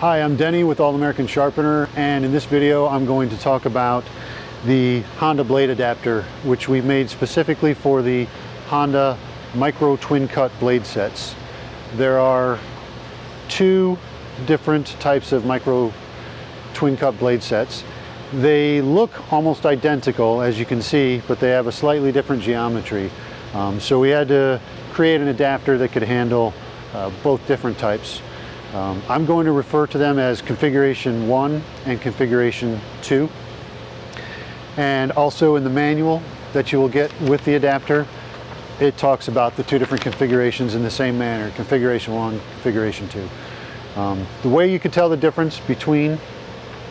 Hi, I'm Denny with All American Sharpener, and in this video I'm going to talk about the Honda blade adapter, which we made specifically for the Honda Micro Twin Cut blade sets. There are two different types of Micro Twin Cut blade sets. They look almost identical, as you can see, but they have a slightly different geometry. So we had to create an adapter that could handle both different types. I'm going to refer to them as configuration 1 and configuration 2. And also in the manual that you will get with the adapter, it talks about the two different configurations in the same manner, configuration 1, configuration 2. The way you can tell the difference between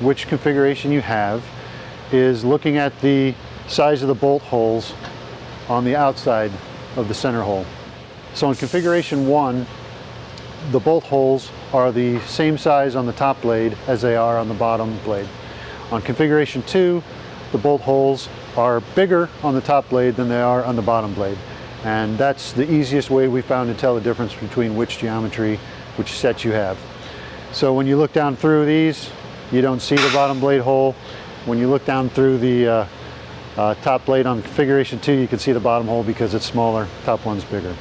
which configuration you have is looking at the size of the bolt holes on the outside of the center hole. So in configuration 1, the bolt holes are the same size on the top blade as they are on the bottom blade. On configuration 2, the bolt holes are bigger on the top blade than they are on the bottom blade. And that's the easiest way we found to tell the difference between which geometry, which set you have. So when you look down through these, you don't see the bottom blade hole. When you look down through the top blade on configuration 2, you can see the bottom hole because it's smaller, top one's bigger.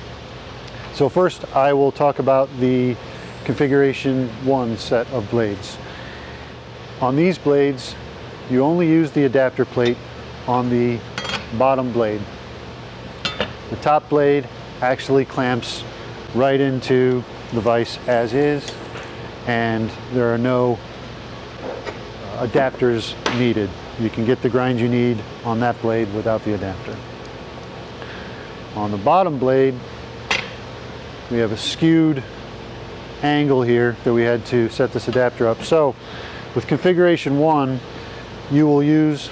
So first I will talk about the configuration 1 set of blades. On these blades, you only use the adapter plate on the bottom blade. The top blade actually clamps right into the vise as is, and there are no adapters needed. You can get the grind you need on that blade without the adapter. On the bottom blade, we have a skewed angle here that we had to set this adapter up. So with configuration 1, you will use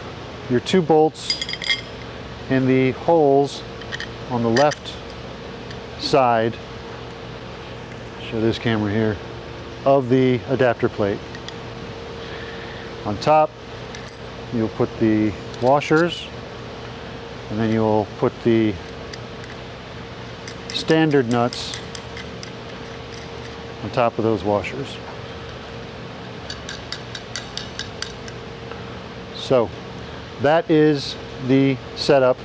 your 2 bolts in the holes on the left side, show this camera here, of the adapter plate. On top, you'll put the washers, and then you'll put the standard nuts on top of those washers. So that is the setup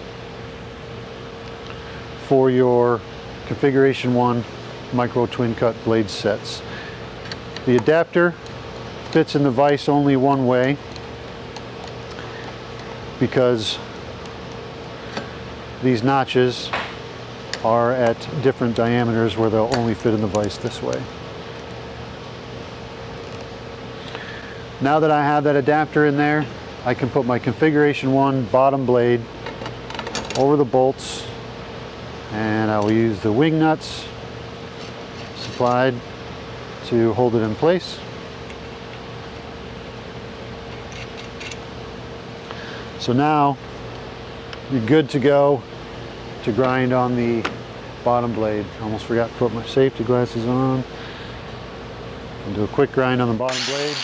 for your configuration 1 Micro Twin Cut blade sets. The adapter fits in the vise only one way because these notches are at different diameters where they'll only fit in the vise this way. Now that I have that adapter in there, I can put my configuration 1 bottom blade over the bolts, and I will use the wing nuts supplied to hold it in place. So now you're good to go to grind on the bottom blade. Almost forgot to put my safety glasses on. And do a quick grind on the bottom blade.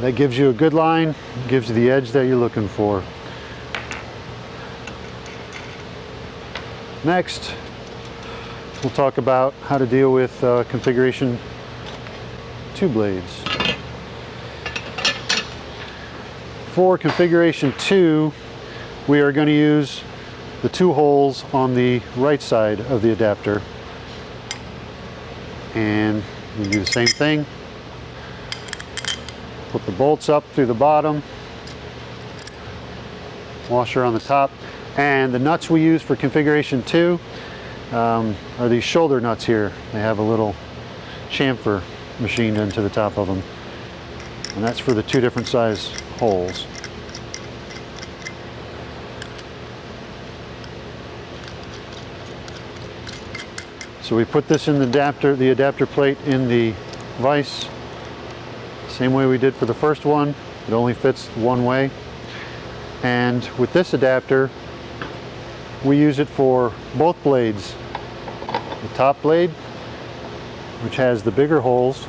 That gives you a good line, gives you the edge that you're looking for. Next, we'll talk about how to deal with configuration 2 blades. For configuration 2, we are going to use the 2 holes on the right side of the adapter. And we do the same thing. Put the bolts up through the bottom, washer on the top, and the nuts we use for configuration 2 are these shoulder nuts here. They have a little chamfer machined into the top of them, and that's for the 2 different size holes. So we put this in the adapter plate in the vise. Same way we did for the first one. It only fits one way. And with this adapter, we use it for both blades. The top blade, which has the bigger holes,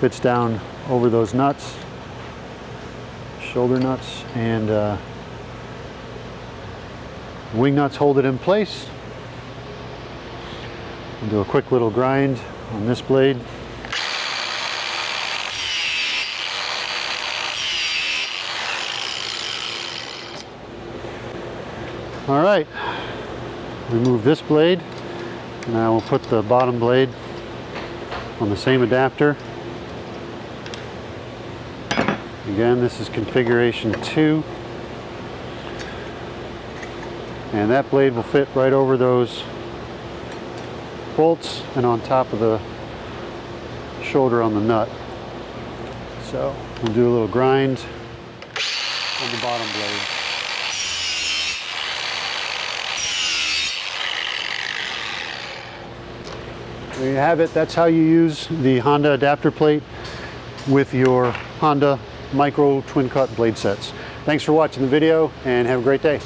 fits down over those nuts, shoulder nuts, and Wing nuts hold it in place. We'll do a quick little grind on this blade. All right, remove this blade. Now we'll put the bottom blade on the same adapter. Again, this is configuration 2. And that blade will fit right over those bolts and on top of the shoulder on the nut. So we'll do a little grind on the bottom blade. There you have it. That's how you use the Honda adapter plate with your Honda Micro Twin Cut blade sets. Thanks for watching the video and have a great day.